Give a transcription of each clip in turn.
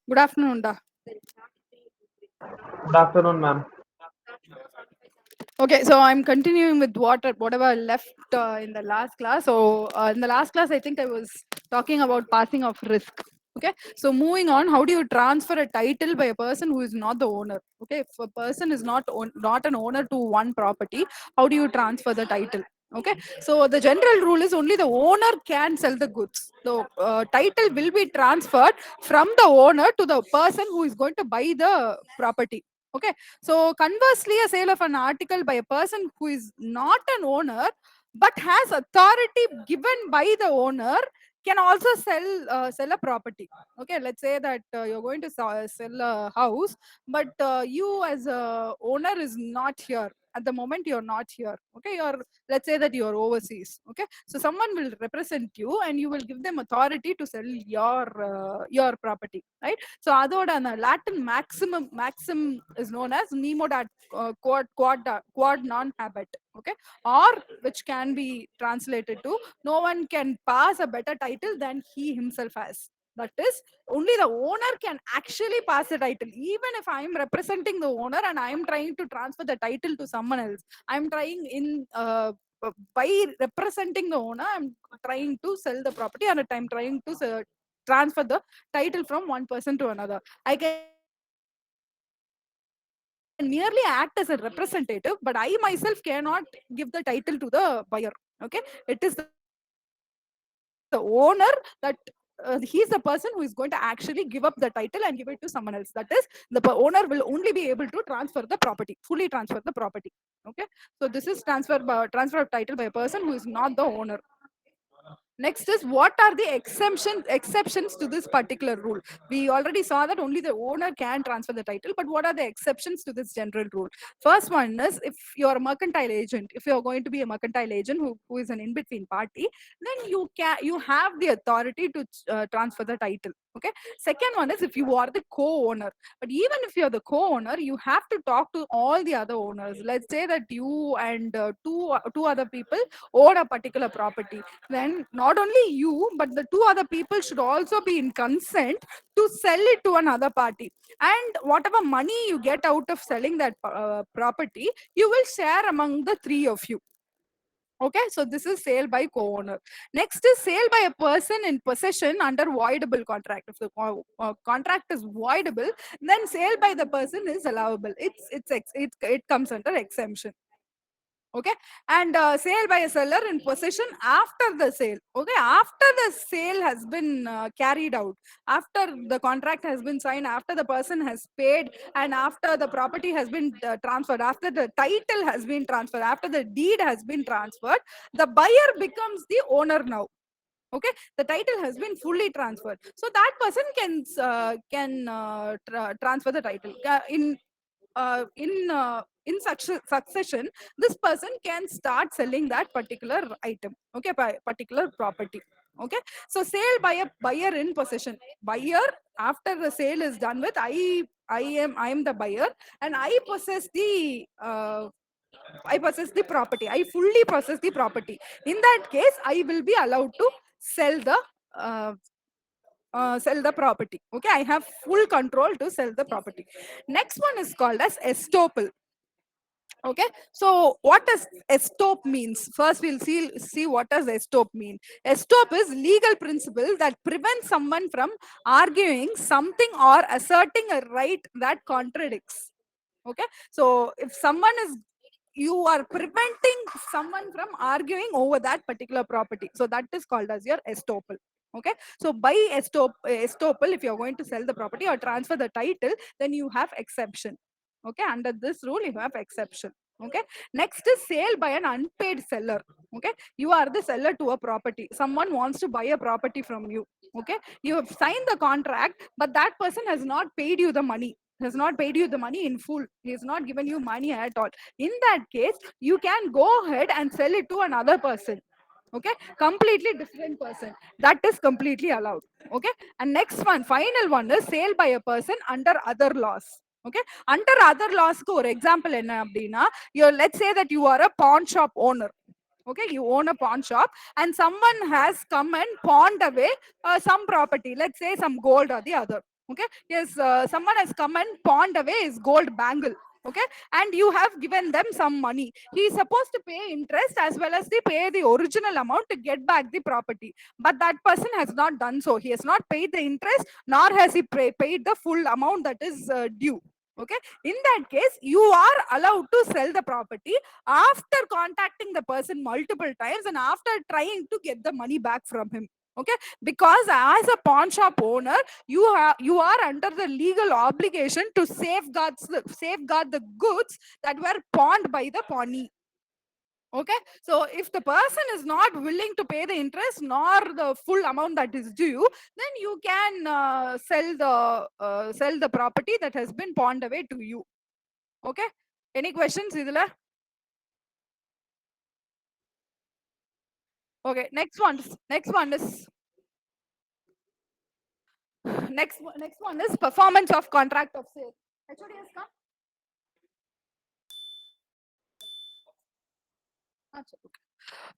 Good afternoon, Da. Good afternoon, ma'am. Okay, so I'm continuing with whatever I left in the last class. So in the last class, I think I was talking about passing of risk. Okay, so moving on, how do you transfer a title by a person who is not the owner? Okay, if a person is not an owner to one property, how do you transfer the title? Okay, so the general rule is only the owner can sell the goods. The title will be transferred from the owner to the person who is going to buy the property. Okay, so conversely, a sale of an article by a person who is not an owner but has authority given by the owner can also sell a property. Okay, let's say that you're going to sell a house, but you as a owner is not here at the moment. You're not here. Okay, you're, let's say that you're overseas. Okay, so someone will represent you and you will give them authority to sell your property, right? So அதோட அந்த Latin maxim is known as nemo dat quod non habet. Okay, or which can be translated to no one can pass a better title than he himself has. That is, only the owner can actually pass the title. Even if I am representing the owner and I am trying to transfer the title to someone else, I am trying in by representing the owner, I'm trying to sell the property, and I'm trying to transfer the title from one person to another. I can merely act as a representative, but I myself cannot give the title to the buyer. Okay, it is the owner that he's the person who is going to actually give up the title and give it to someone else. That is, the owner will only be able to transfer the property, fully transfer the property. Okay, so this is transfer of title by a person who is not the owner. Next is, what are the exceptions to this particular rule? We already saw that only the owner can transfer the title, but what are the exceptions to this general rule? First one is, if you're a mercantile agent, if you're going to be a mercantile agent who is an in-between party, then you have the authority to transfer the title. Okay. Second one is, if you are the co-owner. But even if you're the co-owner, you have to talk to all the other owners. Let's say that you and two other people own a particular property. Then not only you but the two other people should also be in consent to sell it to another party, and whatever money you get out of selling that property, you will share among the three of you. Okay, so this is sale by co-owner. Next is sale by a person in possession under voidable contract. If the contract is voidable, then sale by the person is allowable. It comes under exemption. Okay, and sale by a seller in possession after the sale. Okay, after the sale has been carried out, after the contract has been signed, after the person has paid, and after the property has been transferred, after the title has been transferred, after the deed has been transferred, the buyer becomes the owner now. Okay, the title has been fully transferred, so that person can transfer the title in succession. This person can start selling that particular item, okay, by particular property. Okay, so sale by a buyer in possession. Buyer, after the sale is done with, I am the buyer, and I possess the property. I fully possess the property. In that case, I will be allowed to sell the uh, sell the property. Okay, I have full control to sell the property. Next one is called as estoppel. Okay, so what does estope means? First we'll see what does estope mean. Estope is legal principle that prevents someone from arguing something or asserting a right that contradicts. Okay, so if someone is, you are preventing someone from arguing over that particular property, so that is called as your estoppel. Okay, so by estoppel, if you're going to sell the property or transfer the title, then you have exception. Okay, under this rule you have exception. Okay, next is sale by an unpaid seller. Okay, you are the seller to a property, someone wants to buy a property from you. Okay, you have signed the contract, but that person has not paid you the money, has not paid you the money in full, he has not given you money at all. In that case, you can go ahead and sell it to another person. Okay, completely different person, that is completely allowed. Okay, and next one, final one is sale by a person under other laws. Okay, under other laws ku ஒரு example என்ன அப்படின்னா, you, let's say that you are a pawn shop owner. Okay, you own a pawn shop and someone has come and pawned away some property, let's say some gold or the other. Okay, yes, someone has come and pawned away his gold bangle. Okay, and you have given them some money. He is supposed to pay interest as well as they pay the original amount to get back the property. But that person has not done so. He has not paid the interest, nor has he paid the full amount that is due. Okay, in that case, you are allowed to sell the property after contacting the person multiple times and after trying to get the money back from him. Okay, because as a pawn shop owner, you are under the legal obligation to safeguard the goods that were pawned by the pawnee. Okay, so if the person is not willing to pay the interest nor the full amount that is due, then you can sell the property that has been pawned away to you. Okay, any questions idhula? Okay, next one is next one is performance of contract of sale. HOD has come.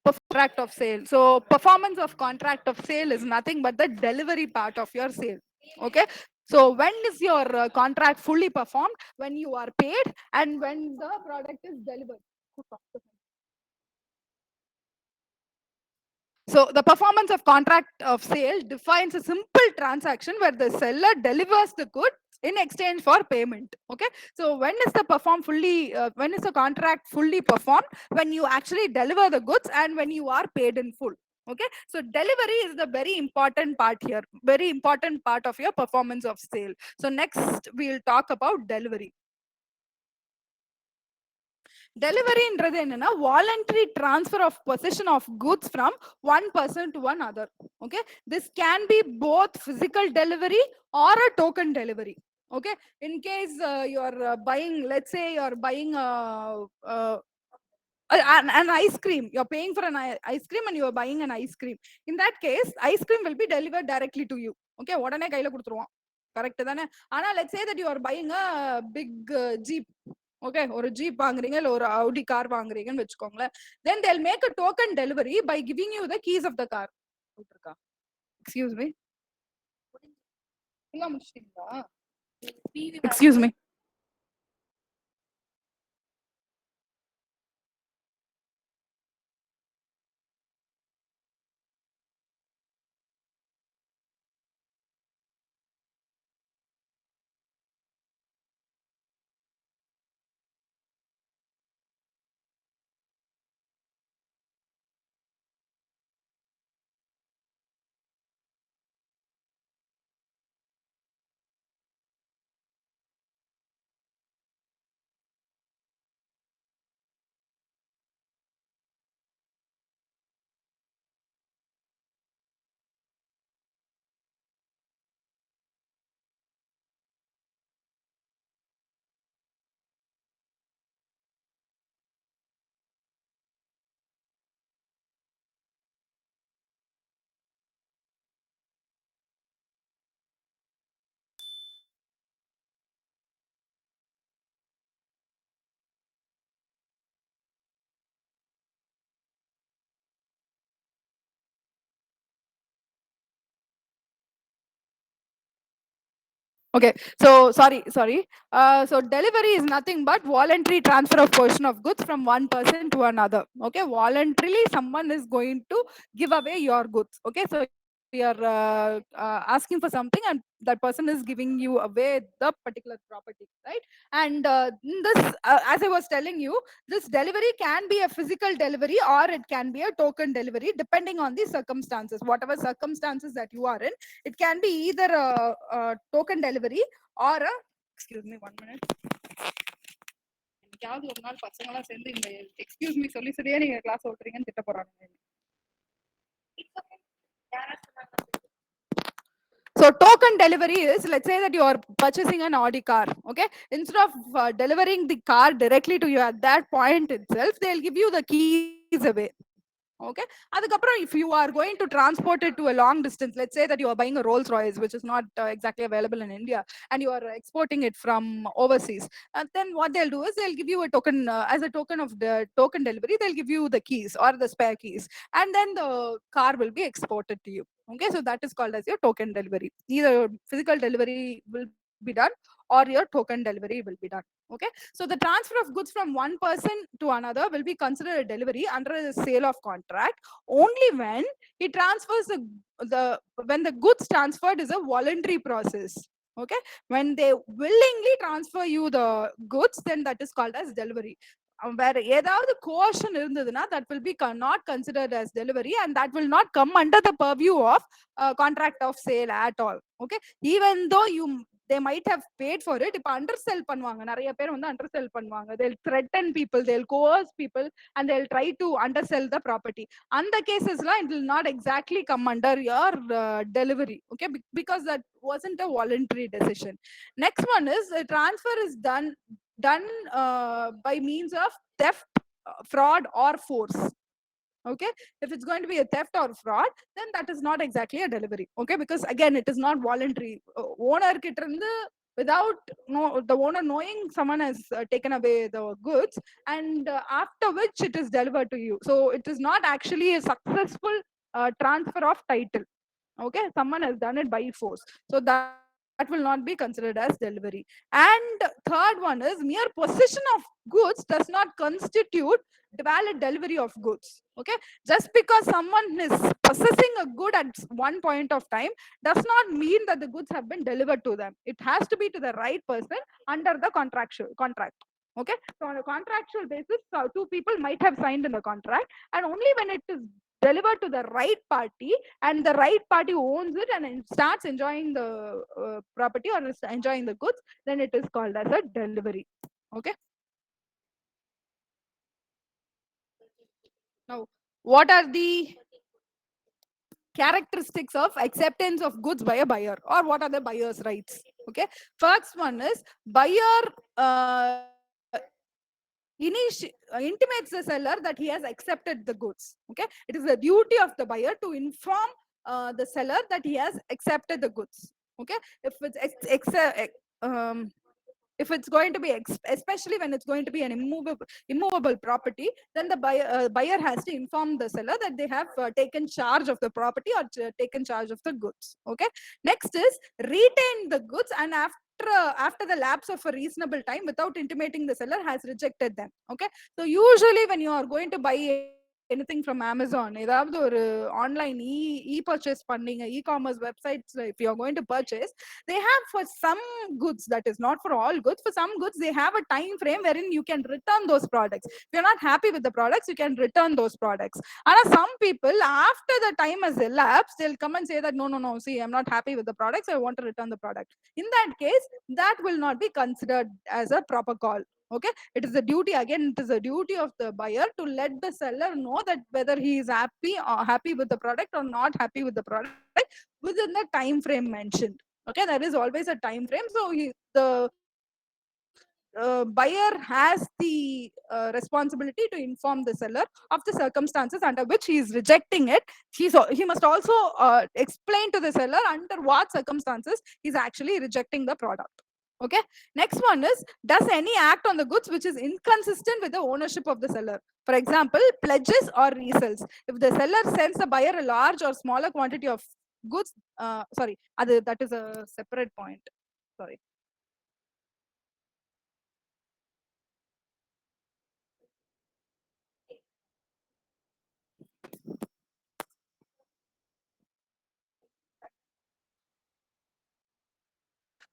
Contract of sale. So performance of contract of sale is nothing but the delivery part of your sale. Okay. So when is your contract fully performed? When you are paid and when the product is delivered. So the performance of contract of sale defines a simple transaction where the seller delivers the good in exchange for payment. Okay. So when is the contract fully performed? When you actually deliver the goods and when you are paid in full. Okay. So delivery is the very important part here, very important part of your performance of sale. So next we'll talk about delivery. டெலிவரின்றது என்னன்னா voluntary transfer of position of goods from one person to one other. Okay, this can be both physical delivery or a token delivery. Okay, in case you are buying, let's say you are buying an ice cream, you're paying for an ice cream and you are buying an ice cream. In that case, ice cream will be delivered directly to you. Okay, உடனே கையில கொடுத்துருவோம். Correct தானே? ஆனா let's say that you are buying a big jeep. Okay, ஒரு jeep வாங்குறீங்க இல்ல ஒரு Audi car வாங்குறீங்கன்னு வச்சுக்கோங்களேன். then they'll make a token delivery by giving you the keys of the car. Excuse me, எல்லாம் முடிச்சிட்டீங்களா? Excuse me. Okay, so sorry. So delivery is nothing but voluntary transfer of portion of goods from one person to another. Okay, voluntarily someone is going to give away your goods. Okay, so you're asking for something and that person is giving you away the particular property, right? And in this, as I was telling you, this delivery can be a physical delivery or it can be a token delivery depending on the circumstances. Whatever circumstances that you are in, it can be either a token delivery or a, excuse me, 1 minute. என்னைக்காவது ஒரு நாள் பசங்க எல்லாம் சேர்ந்து இந்த excuse me சொல்லி சரியா நீங்க கிளாஸ் ஓட்டுறீங்கன்னு திட்ட போறாங்க. So token delivery is, let's say that you are purchasing an Audi car. Okay, instead of delivering the car directly to you at that point itself, they'll give you the keys away. Okay, adukapram if you are going to transport it to a long distance, let's say that you are buying a Rolls Royce which is not exactly available in India and you are exporting it from overseas, then what they'll do is they'll give you a token, as a token of the token delivery, they'll give you the keys or the spare keys and then the car will be exported to you. Okay, so that is called as your token delivery. Either physical delivery will be done or your token delivery will be done. Okay, so the transfer of goods from one person to another will be considered a delivery under a sale of contract only when he transfers the when the goods transferred is a voluntary process. Okay, when they willingly transfer you the goods, then that is called as delivery. வேற ஏதாவது coercion இருந்ததுன்னா that will be not considered as delivery, and that will not come under the purview of contract of sale at all. Okay, even though they might have paid for it. இப்ப undersell பண்ணுவாங்க, நிறைய பேர் வந்து undersell பண்ணுவாங்க. They'll threaten people, they'll coerce people, and they'll try to undersell the property. And the cases la it will not exactly come under your delivery. Okay, because that wasn't a voluntary decision. Next one is the transfer is done by means of theft, fraud, or force. Okay, if it's going to be a theft or fraud, then that is not exactly a delivery. Okay, because again it is not voluntary. Owner kitta irundhu without the owner knowing, someone has taken away the goods, and after which it is delivered to you. So it is not actually a successful transfer of title. Okay, someone has done it by force, so that will not be considered as delivery. And third one is mere possession of goods does not constitute valid delivery of goods. Okay, just because someone is possessing a good at one point of time does not mean that the goods have been delivered to them. It has to be to the right person under the contractual contract. Okay, so on a contractual basis, two people might have signed in the contract, and only when it is delivered to the right party and the right party owns it and starts enjoying the property or is enjoying the goods, then it is called as a delivery. Okay, now what are the characteristics of acceptance of goods by a buyer, or what are the buyer's rights? Okay, first one is buyer intimates the seller that he has accepted the goods. Okay, it is the duty of the buyer to inform the seller that he has accepted the goods. Okay, if it's um, if it's going to be especially when it's going to be an immovable property, then the buyer has to inform the seller that they have taken charge of the property or taken charge of the goods. Okay, next is retain the goods, and after the lapse of a reasonable time without intimating the seller has rejected them. Okay, so usually when you are going to buy anything from Amazon, ஏதாவது ஒரு online purchase பண்ணீங்க, e-commerce websites, if you are going to purchase, they have for some goods, that is not for all goods, for some goods they have a time frame wherein you can return those products. If you're not happy with the products, you can return those products. And some people, after the time has elapsed, they'll come and say that no, see, I'm not happy with the products, I want to return the product. In that case, that will not be considered as a proper call. Okay, it is a duty, again it is a duty of the buyer to let the seller know that whether he is happy with the product or not happy with the product within the time frame mentioned. Okay, there is always a time frame, so the buyer has the responsibility to inform the seller of the circumstances under which he is rejecting it. He must also explain to the seller under what circumstances he is actually rejecting the product. Okay, next one is, does any act on the goods which is inconsistent with the ownership of the seller? For example, pledges or resells. If the seller sends the buyer a large or smaller quantity of goods, sorry, that is a separate point. Sorry.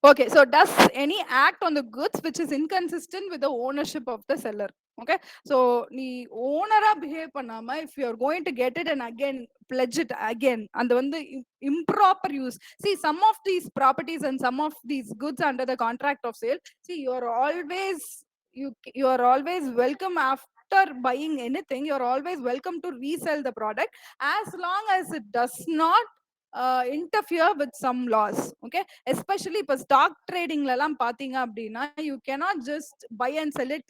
Okay, so does any act on the goods which is inconsistent with the ownership of the seller? Okay, so நீ ஓனரா behave பண்ணாம if you are going to get it and again pledge it again, and the improper use, see some of these properties and some of these goods under the contract of sale, see you are always welcome. After buying anything, you are always welcome to resell the product as long as it does not interfere with some laws. Okay, especially இப்ப stock trading எல்லாம் பாத்தீங்க அப்படின்னா, you cannot just buy and sell it.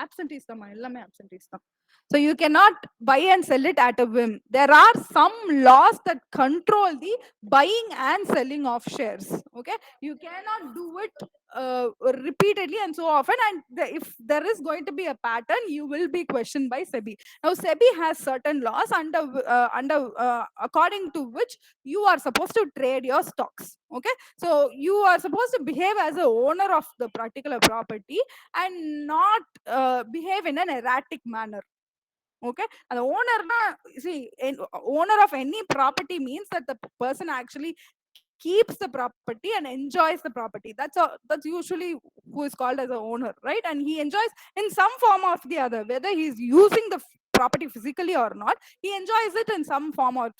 Absentees தான், எல்லாமே absentees தான். So you cannot buy and sell it at a whim. There are some laws that control the buying and selling of shares. Okay, you cannot do it repeatedly and so often, and if there is going to be a pattern, you will be questioned by SEBI. Now SEBI has certain laws under according to which you are supposed to trade your stocks. Okay, so you are supposed to behave as a owner of the particular property and not behave in an erratic manner. Okay, and the owner see, owner of any property means that the person actually keeps the property and enjoys the property. That's usually who is called as a owner, right? And he enjoys in some form or the other, whether he's using the property physically or not, he enjoys it in some form or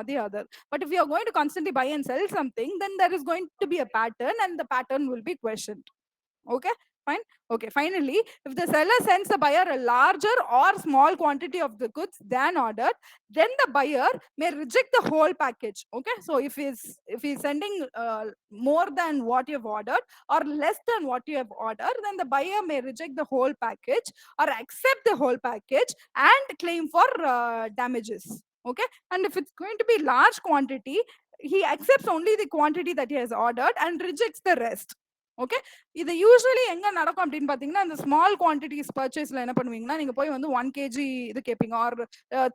the other. But if you are going to constantly buy and sell something, then there is going to be a pattern, and the pattern will be questioned. Okay, fine. Okay, finally, if the seller sends the buyer a larger or small quantity of the goods than ordered, then the buyer may reject the whole package. Okay, so if he's sending more than what you have ordered or less than what you have ordered, then the buyer may reject the whole package or accept the whole package and claim for damages. Okay, and if it's going to be large quantity, he accepts only the quantity that he has ordered and rejects the rest. Okay, இது usually எங்க நடக்கும் அப்படின்னு பாத்தீங்கன்னா, இந்த small quantities பர்ச்சேஸ்ல என்ன பண்ணுவீங்கன்னா, நீங்க போய் வந்து 1 kg இது கேட்பீங்க. Or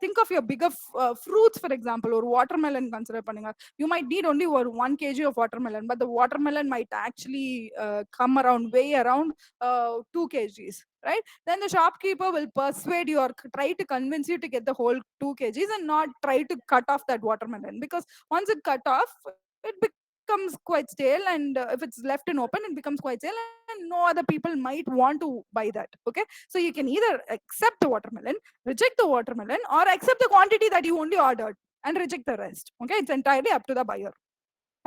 think of your bigger fruits. For example, ஒரு வாட்டர்மெலன் கன்சிடர் பண்ணுங்க. யூ மைட் நீட் ஒன்லி ஒரு 1 kg of watermelon, but the watermelon might actually come around, weigh around 2 kgs, right? Then the shopkeeper will persuade you or try to convince you to get the whole 2 kgs and not try to cut off that watermelon, because once it cut off, it becomes quite stale, and if it's left in open, it becomes quite stale, and no other people might want to buy that. Okay, so you can either accept the watermelon, reject the watermelon, or accept the quantity that you only ordered and reject the rest. Okay, it's entirely up to the buyer.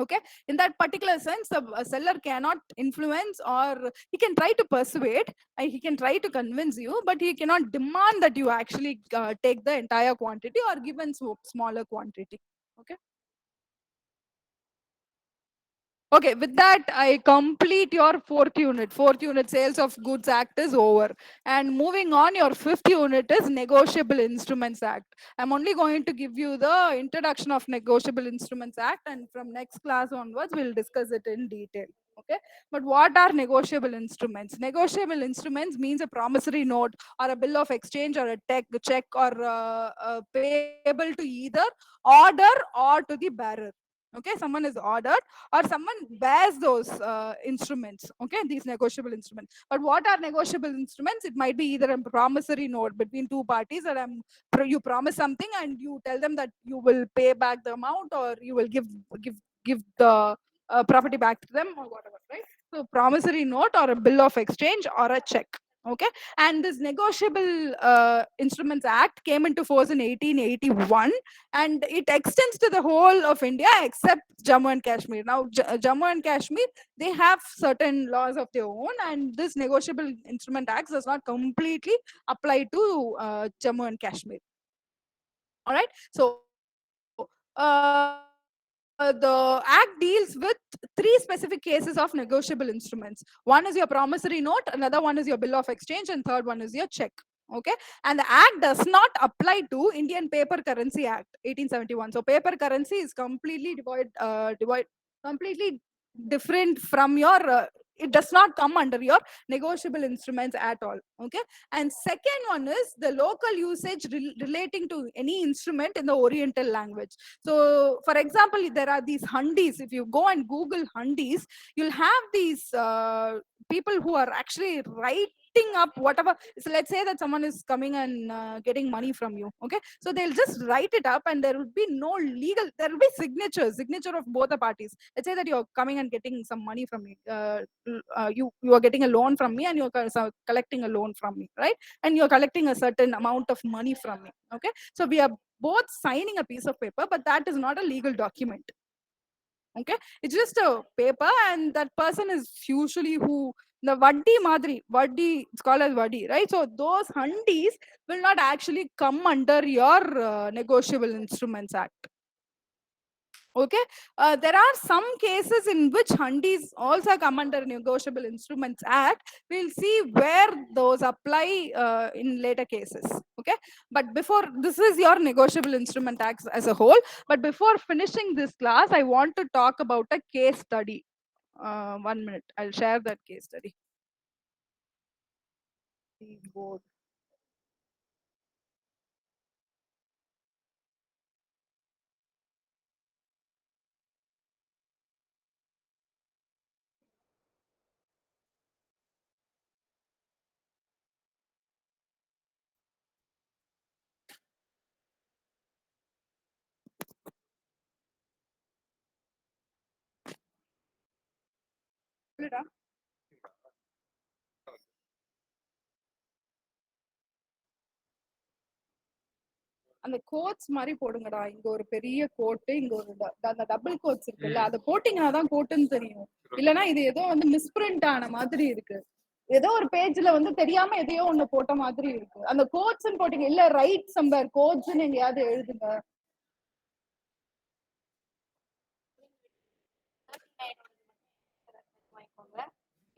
Okay, in that particular sense, the seller cannot influence, or he can try to persuade, he can try to convince you, but he cannot demand that you actually take the entire quantity or give in smaller quantity. Okay. Okay, with that, I complete your fourth unit. Fourth unit, Sales of Goods Act, is over. And moving on, your fifth unit is Negotiable Instruments Act. I'm only going to give you the introduction of Negotiable Instruments Act, and from next class onwards, we'll discuss it in detail. Okay, but what are negotiable instruments? Negotiable instruments means a promissory note or a bill of exchange or a check or payable to either order or to the bearer. Okay, someone is ordered or someone bears those instruments. Okay, these negotiable instruments. But what are negotiable instruments? It might be either a promissory note between two parties, that you promise something and you tell them that you will pay back the amount, or you will give the property back to them, or whatever, right? So promissory note or a bill of exchange or a check. Okay, and this Negotiable Instruments Act came into force in 1881, and it extends to the whole of India except Jammu and Kashmir. Now, Jammu and Kashmir, they have certain laws of their own, and this Negotiable Instrument Act does not completely apply to Jammu and Kashmir. All right, so the act deals with three specific cases of negotiable instruments. One is your promissory note, another one is your bill of exchange, and third one is your check. Okay, and the act does not apply to Indian Paper Currency Act 1871. So paper currency is completely completely different from your it does not come under your negotiable instruments at all. Okay, and second one is the local usage relating to any instrument in the Oriental language. So for example, there are these hundis. If you go and Google hundis, you'll have these people who are actually writing up whatever. So let's say that someone is coming and getting money from you. Okay, so they'll just write it up, and there will be no legal, there will be signature of both the parties. Let's say that you're coming and getting some money from me. You are getting a loan from me, and you're collecting a loan from me, right? And you're collecting a certain amount of money from me. Okay, so we are both signing a piece of paper, but that is not a legal document. Okay, it's just a paper, and that person is usually who the vaddi madri, vaddi, it's called as vaddi, right? So those hundis will not actually come under your Negotiable Instruments Act. Okay, there are some cases in which hundis also come under Negotiable Instruments Act. We'll see where those apply in later cases. Okay, but before, this is your Negotiable Instrument Act as a whole. But before finishing this class, I want to talk about a case study. 1 minute. I'll share that case study. The board. அந்த quotes மாதிரி போடுங்கடா. இங்க ஒரு பெரிய கோட்டு, இங்க ஒரு அந்த double quotes இருக்குல்ல, அதை போட்டீங்கன்னா தான் கோட்டுன்னு தெரியும். இல்லனா இது ஏதோ வந்து மிஸ்பிரிண்ட் ஆன மாதிரி இருக்கு. ஏதோ ஒரு பேஜ்ல வந்து தெரியாம எதையோ ஒண்ணு போட்ட மாதிரி இருக்கு. அந்த கோட்ஸ் போட்டீங்க இல்ல, ரைட் சம்பர் கோட்ஸ் எங்கேயாவது எழுதுங்க.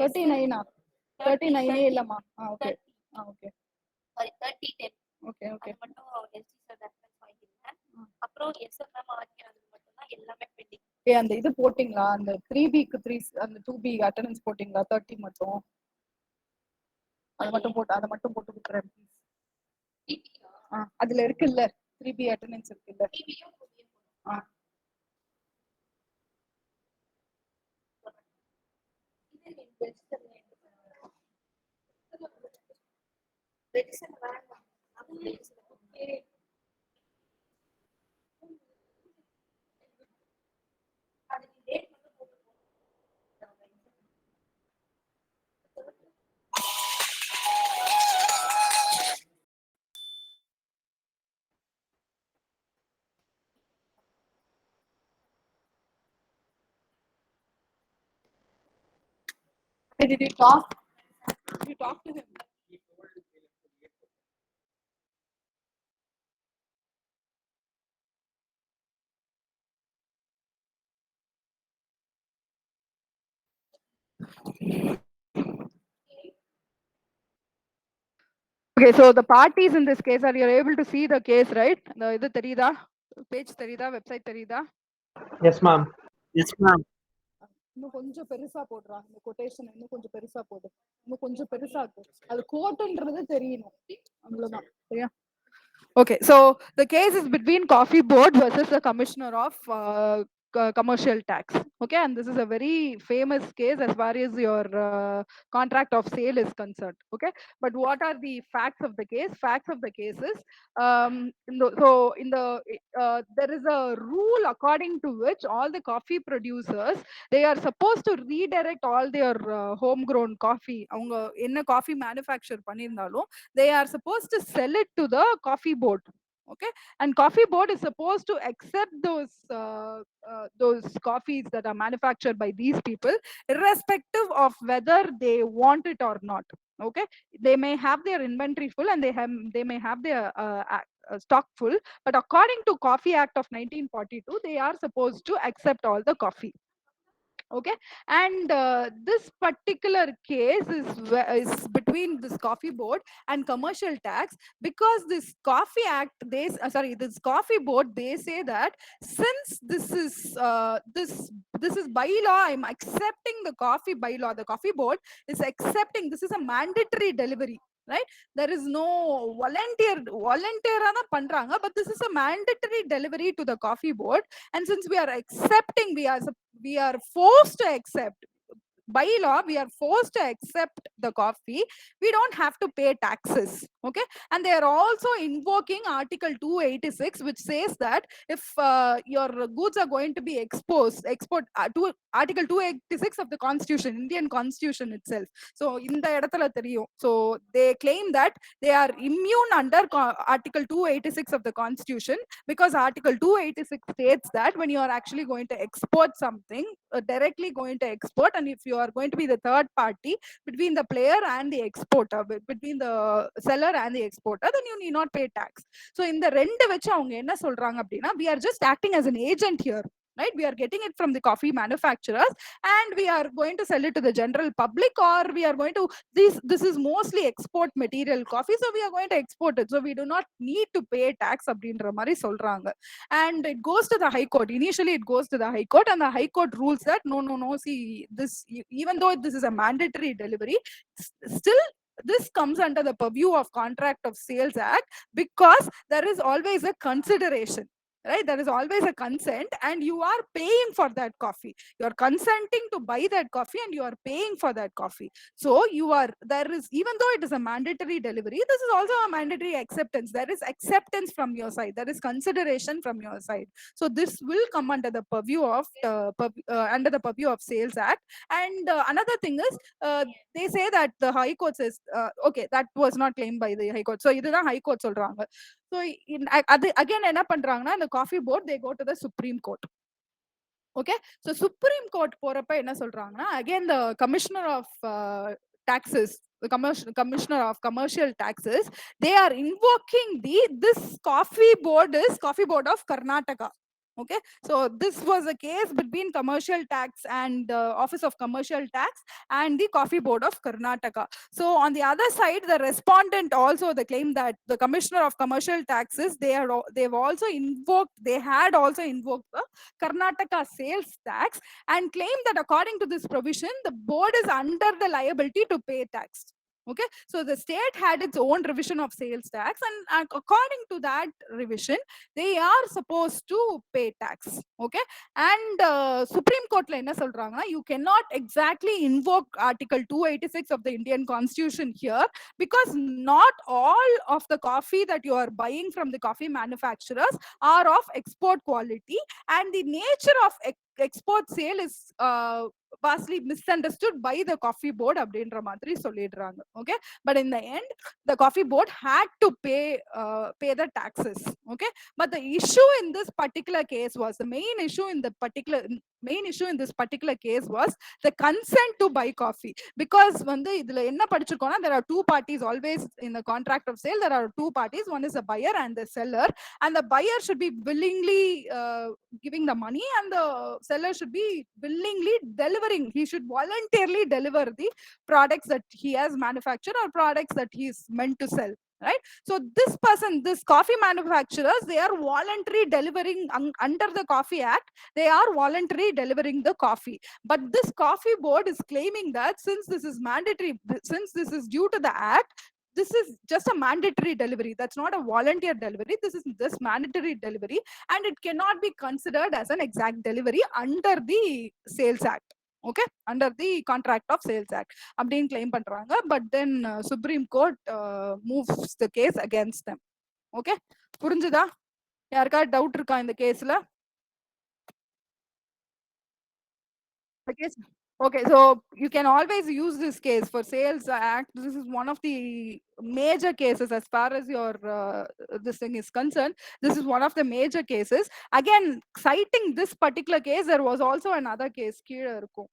39 39 இல்லம்மா. Okay okay sorry 30 10 okay okay மட்டும் எஸ்டி சார் ரெஃபரன்ஸ் வாங்கிட்டேன். அப்புறம் எஸ்எம்எம் ஆர்கே மட்டும் தான் எல்லாமே பெண்டிங். அந்த இது போட்டிங்களா, அந்த 3B க்கு 3 அந்த 2B அட்டெண்டன்ஸ் போட்டிங்களா? 30 மட்டும் அது மட்டும் போட்டு அதை மட்டும் போட்டு கொடுக்குறேன். அதுல இருக்குல்ல 3B அட்டெண்டன்ஸ் இருக்குல்ல. Did you talk? Did you talk to him? Okay, so the parties in this case, are you able to see the case, right? The idu theriyuda, page theriyuda, website theriyuda? Yes ma'am. Yes ma'am. இன்னும் கொஞ்சம் பெருசா போடுறா, இந்த quotation இன்னும் கொஞ்சம் பெருசா போடு, இன்னும் கொஞ்சம் பெருசா இருக்கு, அது கோட்டுன்றது தெரியணும், அவ்வளவுதான். சரியா? Okay, so the case is between Coffee Board versus the Commissioner of Commercial Tax. Okay, and this is a very famous case as far as your contract of sale is concerned. Okay, but what are the facts of the case? Facts of the case is, there is a rule according to which all the coffee producers, they are supposed to redirect all their homegrown coffee. அவங்க என்ன coffee manufacture பண்ணிருந்தாலும் they are supposed to sell it to the Coffee Board. Okay, and Coffee Board is supposed to accept those coffees that are manufactured by these people, irrespective of whether they want it or not. Okay, they may have their inventory full and they may have their stock full, but according to Coffee Act of 1942, they are supposed to accept all the coffee. Okay, and this particular case is between this Coffee Board and Commercial Tax, because this Coffee Act, this Coffee Board, they say that since this is bylaw, I'm accepting the coffee bylaw. The Coffee Board is accepting this is a mandatory delivery, right? There is no volunteer பண்றாங்க, but this is a mandatory delivery to the Coffee Board, and since we are accepting, we are forced to accept. By law, we are forced to accept the coffee. We don't have to pay taxes. Okay, and they are also invoking Article 286, which says that if your goods are going to be export to Article 286 of the Constitution, Indian Constitution itself. So in the edathula theriyum, so they claim that they are immune under Article 286 of the Constitution, because Article 286 states that when you are actually going to export something, directly going to export, and if you are going to be the third party between the player and the exporter, between the seller and the exporter, then you need not pay tax. So in the ரெண்டு வச்சு அவங்க என்ன சொல்றாங்க அப்படின்னா, we are just acting as an agent here. right? We are getting it from the coffee manufacturers and we are going to sell it to the general public, or we are going to, this is mostly export material coffee, so we are going to export it, so we do not need to pay tax அப்படின்ற மாதிரி சொல்றாங்க. And it goes to the high court. Initially it goes to the high court, and the high court rules that no, see, this, even though this is a mandatory delivery, still this comes under the purview of Contract of Sales Act, because there is always a consideration, right? There is always a consent, and you are paying for that coffee. You are consenting to buy that coffee and you are paying for that coffee. So you are, there is, even though it is a mandatory delivery, this is also a mandatory acceptance. There is acceptance from your side, there is consideration from your side. So this will come under the purview of under the purview of Sales Act. And another thing is, they say that the high court says, okay, that was not claimed by the high court, so இதுதான் high court சொல்றாங்க. So again என்ன பண்றாங்கன்னா, the coffee board, they go to the Supreme Court. Okay, so Supreme Court போறப்ப என்ன சொல்றாங்கன்னா, again the commissioner of taxes, the commissioner of commercial taxes, they are invoking this coffee board is Coffee Board of Karnataka. Okay, so this was a case between commercial tax and Office of Commercial Tax and the Coffee Board of Karnataka. So on the other side, the respondent also, they claim that the Commissioner of Commercial Taxes, they've also invoked, they had also invoked the Karnataka sales tax and claim that according to this provision, the board is under the liability to pay tax. Okay, so the state had its own revision of sales tax, and according to that revision, they are supposed to pay tax. Okay, and Supreme Court la enna solranga, you cannot exactly invoke Article 286 of the Indian Constitution here, because not all of the coffee that you are buying from the coffee manufacturers are of export quality, and the nature of export sale is vastly misunderstood by the coffee board அப்படின்ற மாதிரி சொல்லிடுறாங்க. Okay, but in the end the coffee board had to pay the taxes. Okay, but the issue in this particular case was, the main issue in this particular case was the consent to buy coffee. Because வந்து இதுல என்ன படிச்சிருக்கோம்னா, there are two parties always in the contract of sale. There are two parties, one is the buyer and the seller, and the buyer should be willingly giving the money, and the seller should be willingly delivering. He should voluntarily deliver the products that he has manufactured or products that he is meant to sell, right? So this person, this coffee manufacturers, they are voluntarily delivering under the Coffee Act, they are voluntarily delivering the coffee. But this coffee board is claiming that since this is mandatory, since this is due to the act, this is just a mandatory delivery. That's not a volunteer delivery. This is this mandatory delivery, and it cannot be considered as an exact delivery under the Sales Act. Okay, under the Contract of Sales Act அப்படின்னு claim பண்றாங்க. But then Supreme Court moves the case against them. Okay, புரிஞ்சுதா? யாருக்கா doubt இருக்கா இந்த கேஸ்ல? The case. Okay, so you can always use this case for Sales Act. This is one of the major cases as far as your this thing is concerned. This is one of the major cases. Again, citing this particular case, there was also another case. கீழ இருக்கும்.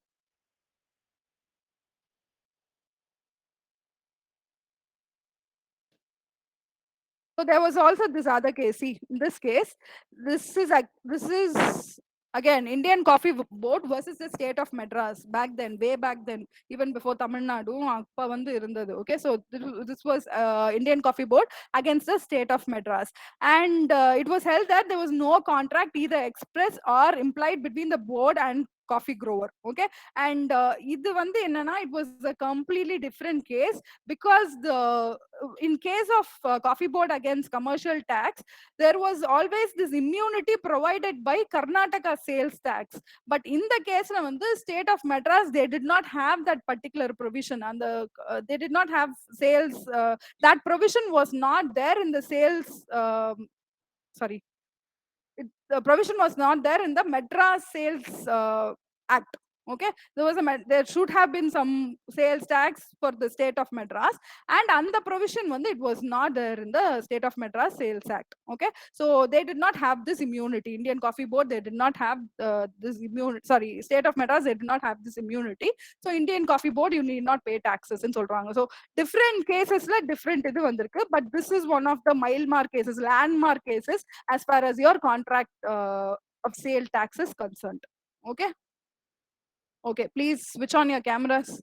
So there was also this other case. See, in this case, this is again Indian Coffee Board versus the state of Madras. Back then, way back then, even before Tamil Nadu, appa vandu irundhathu. Okay, so this was Indian Coffee Board against the state of Madras, and it was held that there was no contract either express or implied between the board and coffee grower. Okay, and இது வந்து என்னன்னா, it was a completely different case, because the in case of Coffee Board against commercial tax, there was always this immunity provided by Karnataka sales tax. But in the case of the state of Madras, they did not have that particular provision, and they did not have sales. That provision was not there in the sales. Sorry, the provision was not there in the Madras Sales Act. Okay, there should have been some sales tax for the state of Madras, and on the provision it was not there in the state of Madras Sales Act. Okay, so they did not have this immunity. Indian Coffee Board, they did not have this immunity. Sorry, state of Madras, they did not have this immunity. So Indian Coffee Board, you need not pay taxes in சொல்றாங்க. So different cases la different இது வந்திருக்கு, but this is one of the mile mark cases, landmark cases as far as your contract of sale tax is concerned. Okay. Okay, please switch on your cameras.